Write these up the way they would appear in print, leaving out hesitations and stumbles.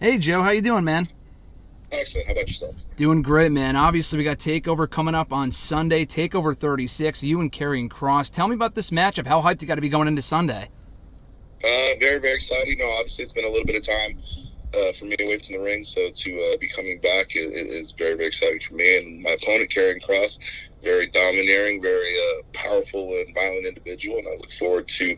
Hey, Joe. How you doing, man? Excellent. How about yourself? Doing great, man. Obviously, we got TakeOver coming up on Sunday. TakeOver 36, you and Karrion Kross. Tell me about this matchup. How hyped you got to be going into Sunday? Very, very exciting. Obviously, it's been a little bit of time for me away from the ring, so to be coming back is very, very exciting for me. And my opponent, Karrion Kross, very domineering, very powerful and violent individual, and I look forward to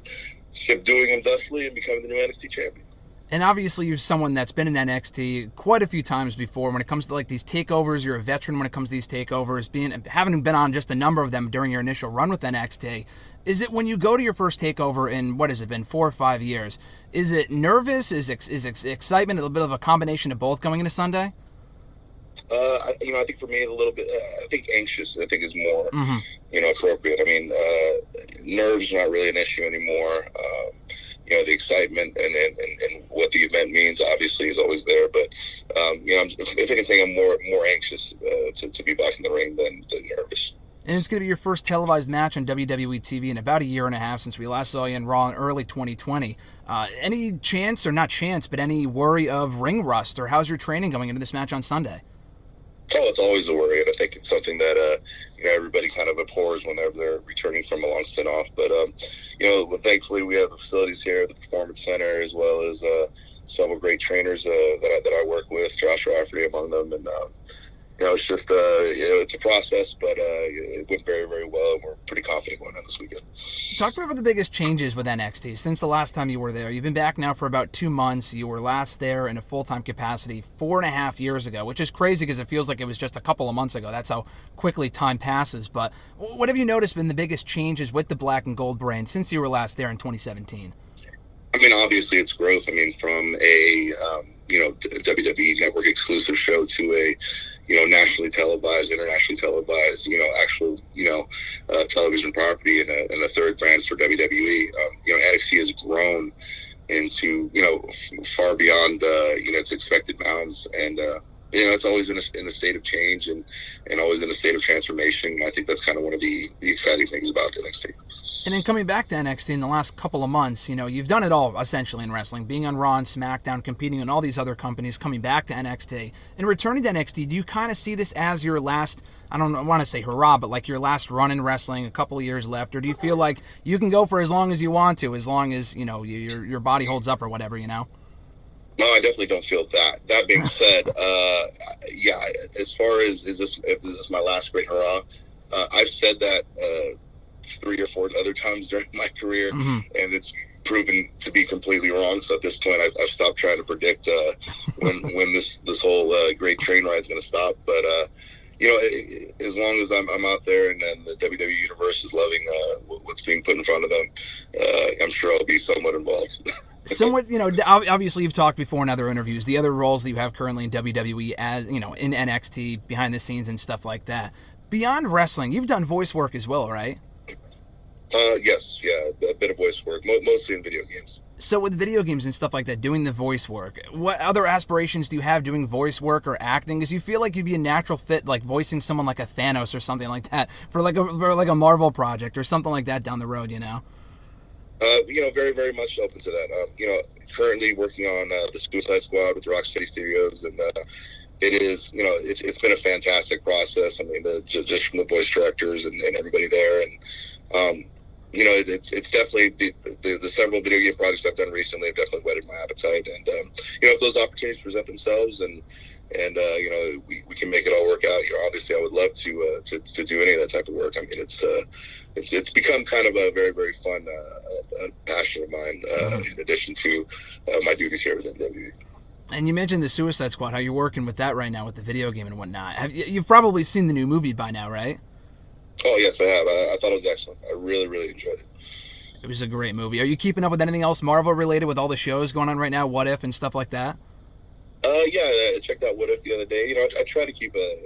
subduing him thusly and becoming the new NXT champion. And obviously, you're someone that's been in NXT quite a few times before. When it comes to like these takeovers, you're a veteran having to these takeovers. Having been on just a number of them during your initial run with NXT, is it when you go to your first takeover in what has it been 4 or 5 years? Is it nervous? Is excitement a little bit of a combination of both going into Sunday? I think for me, a little bit. I think anxious. I think is more, Mm-hmm. appropriate. I mean, nerves not really an issue anymore. The excitement and what the event means obviously is always there. But if anything, I'm more anxious to be back in the ring than nervous. And it's going to be your first televised match on WWE TV in about a year and a half since we last saw you in Raw in early 2020. Any chance, or not chance, but any worry of ring rust, or how's your training going into this match on Sunday? Oh, it's always a worry, and I think it's something that everybody kind of abhors whenever they're returning from a long stint off. But thankfully we have the facilities here, the Performance Center, as well as several great trainers that I work with, Josh Rafferty among them, and it's just it's a process, but it went very, very well, and we're pretty confident going on this weekend. Talk about the biggest changes with NXT since the last time you were there. You've been back now for about 2 months. You were last there in a full-time capacity 4.5 years ago, which is crazy because it feels like it was just a couple of months ago. That's how quickly time passes. But what have you noticed been the biggest changes with the Black and Gold brand since you were last there in 2017? I mean, obviously it's growth. I mean, from a WWE Network exclusive show to a nationally televised, internationally televised, actual television property, and a third brand for WWE. NXT has grown into far beyond its expected bounds, and it's always in a state of change and always in a state of transformation. And I think that's kind of one of the exciting things about NXT. And then coming back to NXT in the last couple of months, you've done it all essentially in wrestling, being on Raw and SmackDown, competing in all these other companies, coming back to NXT. And returning to NXT, do you kind of see this as your last, I don't want to say hurrah, but like your last run in wrestling, a couple of years left? Or do you feel like you can go for as long as you want to, as long as, your body holds up or whatever, No, I definitely don't feel that. That being said, as far as if this is my last great hurrah, I've said that 3 or 4 other times during my career, and it's proven to be completely wrong. So at this point, I've stopped trying to predict when this whole great train ride is going to stop. But as long as I'm out there and the WWE universe is loving what's being put in front of them, I'm sure I'll be somewhat involved. Somewhat, obviously you've talked before in other interviews, the other roles that you have currently in WWE as, in NXT, behind the scenes and stuff like that. Beyond wrestling, you've done voice work as well, right? Yes, a bit of voice work, mostly in video games. So with video games and stuff like that, doing the voice work, what other aspirations do you have doing voice work or acting? Because you feel like you'd be a natural fit, like voicing someone like a Thanos or something like that for like a Marvel project or something like that down the road, Very, very much open to that. Currently working on the Suicide Squad with Rocksteady Studios, and it is, it's been a fantastic process. I mean, just from the voice directors and everybody there, and it's definitely the several video game projects I've done recently have definitely whetted my appetite. And if those opportunities present themselves and we can make it all work out, obviously I would love to do any of that type of work. I mean, it's become kind of a very, very fun passion of mine, in addition to my duties here with WWE. And you mentioned the Suicide Squad, how you're working with that right now with the video game and whatnot. You've probably seen the new movie by now, right? Oh, yes, I have. I thought it was excellent. I really, really enjoyed it. It was a great movie. Are you keeping up with anything else Marvel-related with all the shows going on right now, What If and stuff like that? I checked out What If the other day. I try to keep an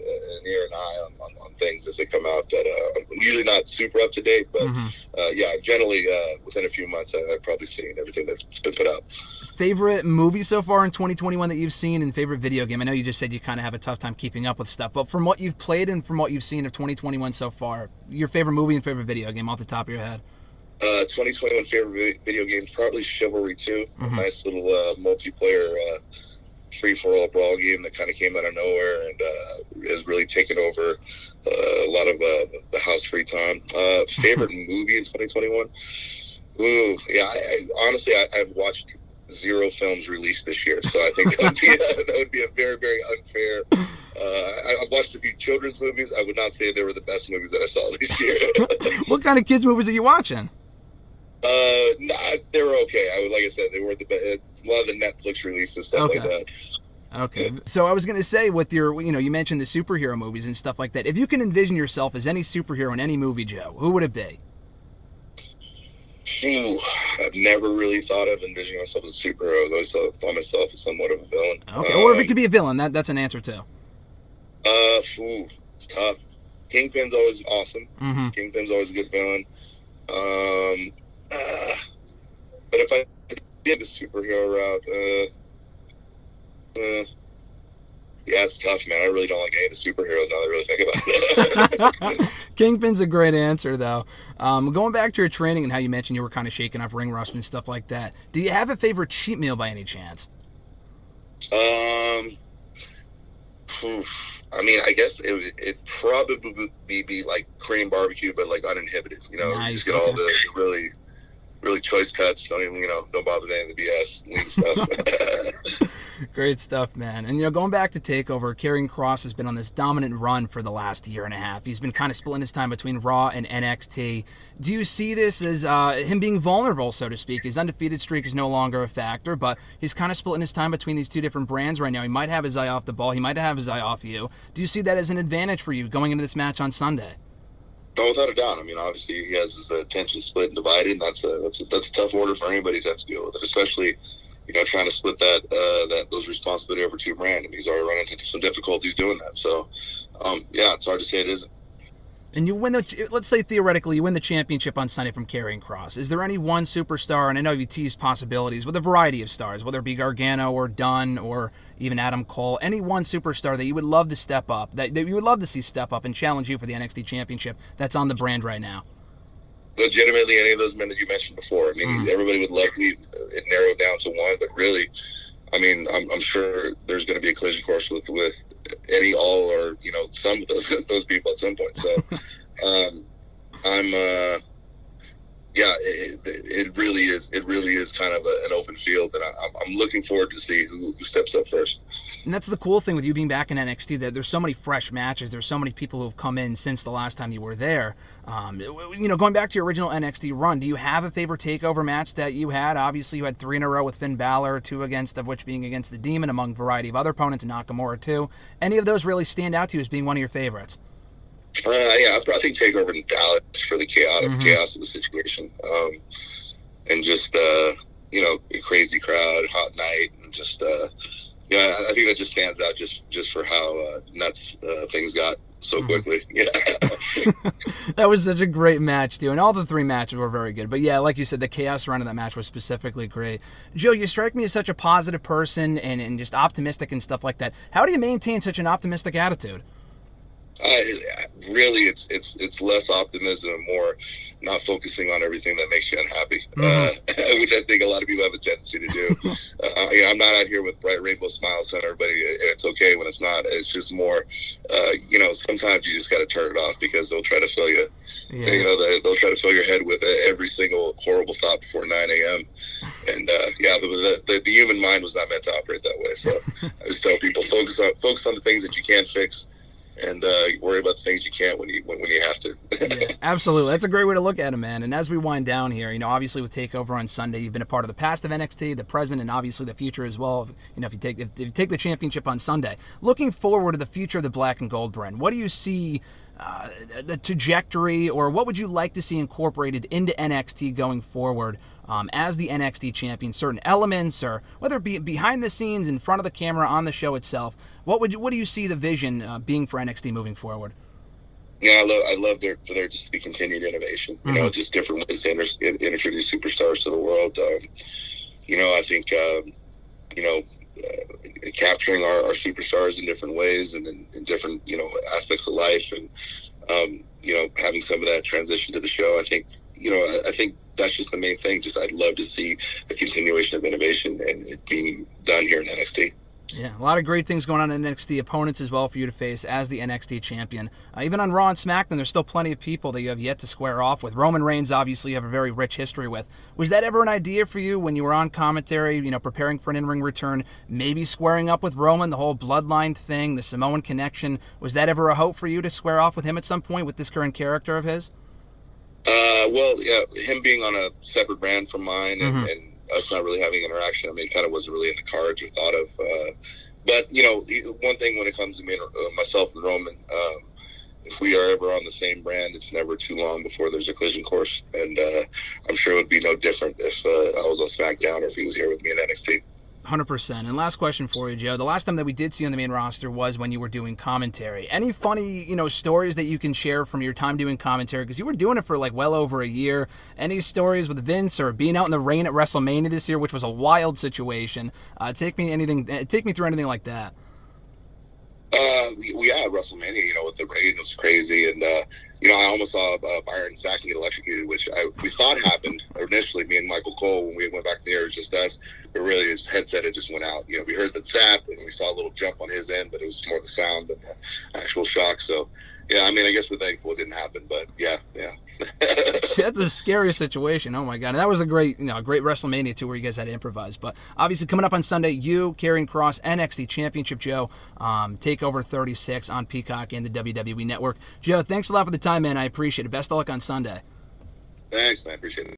ear and eye on things as they come out. But I'm usually not super up to date. But generally within a few months, I've probably seen everything that's been put out. Favorite movie so far in 2021 that you've seen, and favorite video game? I know you just said you kind of have a tough time keeping up with stuff, but from what you've played and from what you've seen of 2021 so far, your favorite movie and favorite video game off the top of your head? 2021 favorite video game is probably Chivalry 2. A nice little multiplayer free-for-all brawl game that kind of came out of nowhere and has really taken over a lot of the house free time. Favorite movie in 2021? Ooh, yeah. Honestly, I've watched 0 films released this year, so I think that would be a very, very unfair. I've watched a few children's movies. I would not say they were the best movies that I saw this year. What kind of kids movies are you watching? Nah, they were okay. Like I said, they were a lot of the Netflix releases, stuff like that. Okay. So I was going to say, with your, you mentioned the superhero movies and stuff like that. If you can envision yourself as any superhero in any movie, Joe, who would it be? I've never really thought of envisioning myself as a superhero. I always thought myself as somewhat of a villain. Okay. Or if it could be a villain, that's an answer too. It's tough. Kingpin's always awesome. Mm-hmm. Kingpin's always a good villain. But if I did the superhero route, yeah, it's tough, man. I really don't like any of the superheroes now that I really think about it. Kingpin's a great answer, though. Going back to your training and how you mentioned you were kind of shaking off ring rust and stuff like that, do you have a favorite cheat meal by any chance? I mean, I guess it probably be like Korean barbecue, but like uninhibited. Nice. You just get all the really, really choice cuts. Don't even, don't bother with any of the BS lean stuff. Great stuff, man. And, going back to TakeOver, Karrion Kross has been on this dominant run for the last year and a half. He's been kind of splitting his time between Raw and NXT. Do you see this as him being vulnerable, so to speak? His undefeated streak is no longer a factor, but he's kind of splitting his time between these two different brands right now. He might have his eye off the ball. He might have his eye off you. Do you see that as an advantage for you going into this match on Sunday? No, without a doubt. I mean, obviously he has his attention split and divided, and that's a tough order for anybody to have to deal with it, especially trying to split those responsibility over 2 brands. I mean, he's already run into some difficulties doing that. So, yeah, it's hard to say it isn't. And you win let's say theoretically you win the championship on Sunday from Karrion Kross. Is there any one superstar, and I know you teased possibilities with a variety of stars, whether it be Gargano or Dunn or even Adam Cole, any one superstar that you would love to step up, that you would love to see step up and challenge you for the NXT championship that's on the brand right now? Legitimately, any of those men that you mentioned before. I mean, everybody would love it narrowed down to one, but really, I mean, I'm sure there's going to be a collision course with any, all, or some of those people at some point. So, it really is kind of an open field, and I'm looking forward to see who steps up first. And that's the cool thing with you being back in NXT, that there's so many fresh matches. There's so many people who have come in since the last time you were there. Going back to your original NXT run, do you have a favorite TakeOver match that you had? Obviously, you had 3 in a row with Finn Balor, 2 of which being against the Demon, among a variety of other opponents, and Nakamura too. Any of those really stand out to you as being one of your favorites? Yeah, I think TakeOver in Dallas for the chaos of the situation, and just a crazy crowd, hot night, and just I think that just stands out just for how nuts things got so quickly. Yeah. That was such a great match too, and all the 3 matches were very good. But yeah, like you said, the chaos run of that match was specifically great. Joe, you strike me as such a positive person and just optimistic and stuff like that. How do you maintain such an optimistic attitude? Really, it's less optimism and more not focusing on everything that makes you unhappy, which I think a lot of people have a tendency to do. I'm not out here with bright rainbow smiles on everybody. It's okay when it's not. It's just more, sometimes you just got to turn it off, because they'll try to fill you. Yeah. They'll try to fill your head with every single horrible thought before 9 a.m. And the human mind was not meant to operate that way. So I just tell people, focus on the things that you can fix, and worry about the things you can't when you have to. Yeah, absolutely. That's a great way to look at it, man. And as we wind down here, obviously with TakeOver on Sunday, you've been a part of the past of NXT, the present, and obviously the future as well. If you take the championship on Sunday, looking forward to the future of the Black and Gold brand, what do you see the trajectory, or what would you like to see incorporated into NXT going forward as the NXT champion? Certain elements, or whether it be behind the scenes, in front of the camera, on the show itself, what do you see the vision being for NXT moving forward? Yeah, I love for there just to be continued innovation. Just different ways to introduce superstars to the world. I think capturing our superstars in different ways and in different aspects of life, and having some of that transition to the show. I think that's just the main thing. I'd love to see a continuation of innovation and it being done here in NXT. Yeah, a lot of great things going on in NXT, opponents as well for you to face as the NXT champion. Even on Raw and SmackDown, there's still plenty of people that you have yet to square off with. Roman Reigns, obviously, you have a very rich history with. Was that ever an idea for you when you were on commentary, preparing for an in-ring return, maybe squaring up with Roman, the whole bloodline thing, the Samoan connection? Was that ever a hope for you to square off with him at some point with this current character of his? Well, yeah, him being on a separate brand from mine and us not really having interaction, I mean, it kind of wasn't really in the cards or thought of. But, one thing when it comes to me, myself and Roman, if we are ever on the same brand, it's never too long before there's a collision course. And I'm sure it would be no different if I was on SmackDown or if he was here with me in NXT. 100%. And last question for you, Joe. The last time that we did see you on the main roster was when you were doing commentary. Any funny, stories that you can share from your time doing commentary? Because you were doing it for well over a year. Any stories with Vince or being out in the rain at WrestleMania this year, which was a wild situation? Take me through anything like that. Yeah, WrestleMania, with the rain, it was crazy. And, I almost saw Byron Saxton get electrocuted, which we thought happened initially, me and Michael Cole, when we went back there, it was just us. But really, his headset had just went out. We heard the zap, and we saw a little jump on his end, but it was more the sound than the actual shock. So, yeah, I mean, I guess we're thankful it didn't happen, but yeah. That's a scary situation. Oh my God. And that was a great WrestleMania too, where you guys had to improvise. But obviously coming up on Sunday, you, Karrion Kross, NXT Championship Joe, TakeOver 36 on Peacock and the WWE Network. Joe, thanks a lot for the time, man. I appreciate it. Best of luck on Sunday. Thanks, man. Appreciate it.